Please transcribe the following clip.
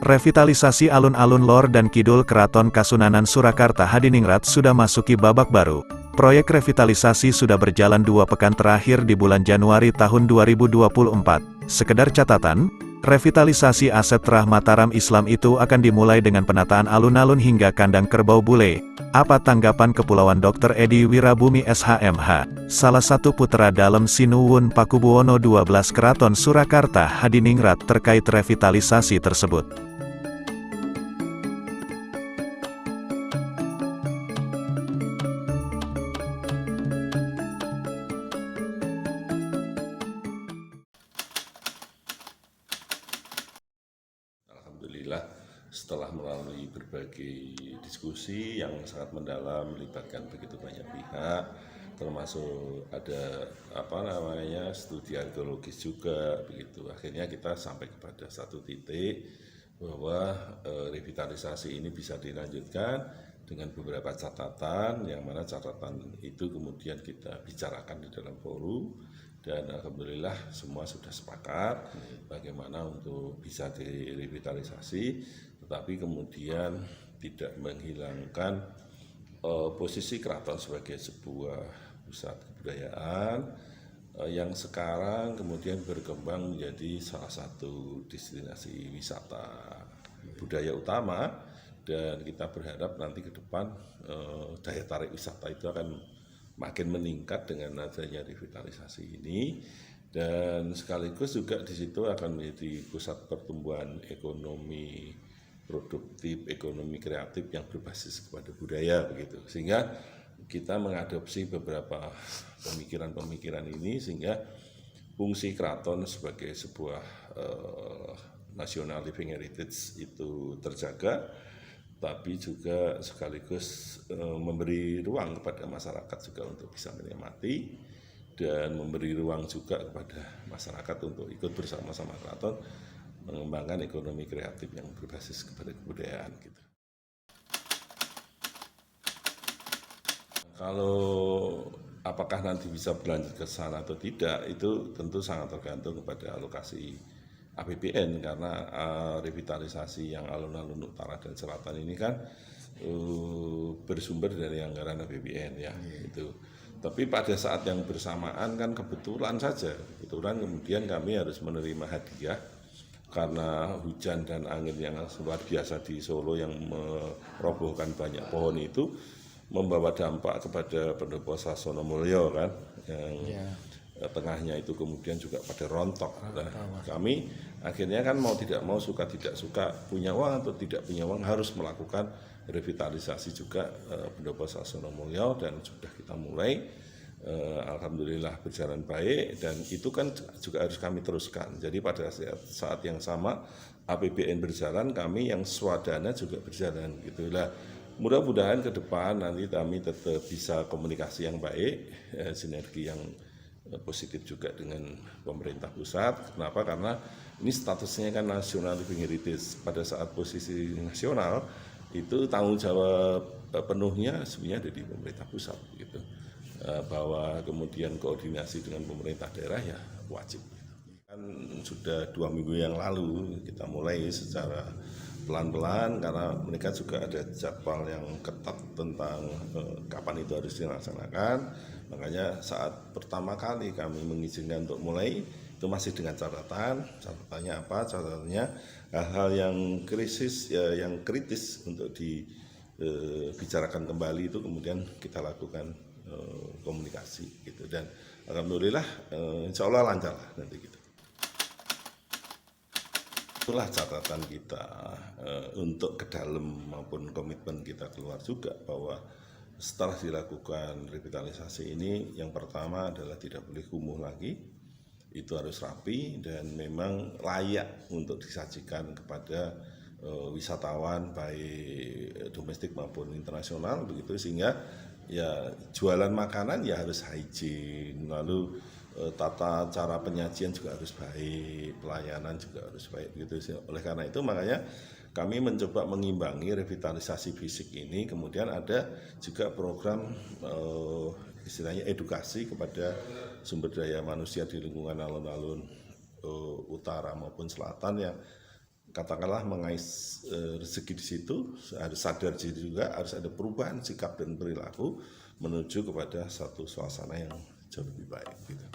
Revitalisasi alun-alun lor dan kidul Keraton Kasunanan Surakarta Hadiningrat sudah masuki babak baru. Proyek revitalisasi sudah berjalan 2 pekan terakhir di bulan Januari tahun 2024. Sekedar catatan, revitalisasi aset Trah Mataram Islam itu akan dimulai dengan penataan alun-alun hingga kandang kerbau bule. Apa tanggapan Kepulauan Dr. Edi Wirabumi SHMH, salah satu putra dalam Sinuwun Pakubuwono XII Keraton Surakarta Hadiningrat terkait revitalisasi tersebut? Alhamdulillah, setelah melalui berbagai diskusi yang sangat mendalam melibatkan begitu banyak pihak, termasuk ada studi arkeologis juga begitu. Akhirnya kita sampai kepada satu titik bahwa revitalisasi ini bisa dilanjutkan dengan beberapa catatan, yang mana catatan itu kemudian kita bicarakan di dalam forum. Dan alhamdulillah semua sudah sepakat bagaimana untuk bisa direvitalisasi, tetapi kemudian tidak menghilangkan posisi keraton sebagai sebuah pusat kebudayaan yang sekarang kemudian berkembang menjadi salah satu destinasi wisata budaya utama. Dan kita berharap nanti ke depan daya tarik wisata itu akan makin meningkat dengan adanya revitalisasi ini, dan sekaligus juga di situ akan menjadi pusat pertumbuhan ekonomi produktif, ekonomi kreatif yang berbasis kepada budaya begitu. Sehingga kita mengadopsi beberapa pemikiran-pemikiran ini sehingga fungsi keraton sebagai sebuah national living heritage itu terjaga, tapi juga sekaligus memberi ruang kepada masyarakat juga untuk bisa menikmati, dan memberi ruang juga kepada masyarakat untuk ikut bersama-sama keraton mengembangkan ekonomi kreatif yang berbasis kepada kebudayaan gitu. Kalau apakah nanti bisa berlanjut ke sana atau tidak, itu tentu sangat tergantung kepada alokasi APBN, karena revitalisasi yang alun-alun utara dan selatan ini kan bersumber dari anggaran APBN ya. Itu. Tapi pada saat yang bersamaan kan kebetulan kemudian kami harus menerima hadiah karena hujan dan angin yang luar biasa di Solo yang merobohkan banyak pohon itu membawa dampak kepada Pendopo Sasono Mulyo kan, yang tengahnya itu kemudian juga pada rontok. Nah, kami akhirnya kan mau tidak mau, suka tidak suka, punya uang atau tidak punya uang, harus melakukan revitalisasi juga Pendopo Sasono Mulyo, dan sudah kita mulai. Alhamdulillah berjalan baik, dan itu kan juga harus kami teruskan. Jadi pada saat yang sama APBN berjalan, kami yang swadana juga berjalan gitulah. Mudah-mudahan ke depan nanti kami tetap bisa komunikasi yang baik, sinergi yang positif juga dengan pemerintah pusat. Kenapa? Karena ini statusnya kan national living heritage. Pada saat posisi nasional itu tanggung jawab penuhnya sebenarnya ada di pemerintah pusat gitu. Bahwa kemudian koordinasi dengan pemerintah daerah ya wajib. Kan sudah 2 minggu yang lalu kita mulai secara pelan-pelan, karena mereka juga ada jadwal yang ketat tentang kapan itu harus dilaksanakan. Makanya saat pertama kali kami mengizinkan untuk mulai itu masih dengan catatannya apa? Catatannya hal-hal yang yang kritis untuk dibicarakan kembali itu kemudian kita lakukan komunikasi gitu, dan alhamdulillah insya Allah lancar lah nanti gitu. Itulah catatan kita untuk ke dalam maupun komitmen kita keluar juga, bahwa setelah dilakukan revitalisasi ini, yang pertama adalah tidak boleh kumuh lagi, itu harus rapi dan memang layak untuk disajikan kepada wisatawan baik domestik maupun internasional begitu, sehingga ya jualan makanan ya harus hygiene, lalu tata cara penyajian juga harus baik, pelayanan juga harus baik gitu. Oleh karena itu makanya kami mencoba mengimbangi revitalisasi fisik ini, kemudian ada juga program istilahnya edukasi kepada sumber daya manusia di lingkungan alun-alun utara maupun selatan, yang katakanlah mengais rezeki di situ, harus sadar diri juga, harus ada perubahan sikap dan perilaku menuju kepada satu suasana yang jauh lebih baik gitu.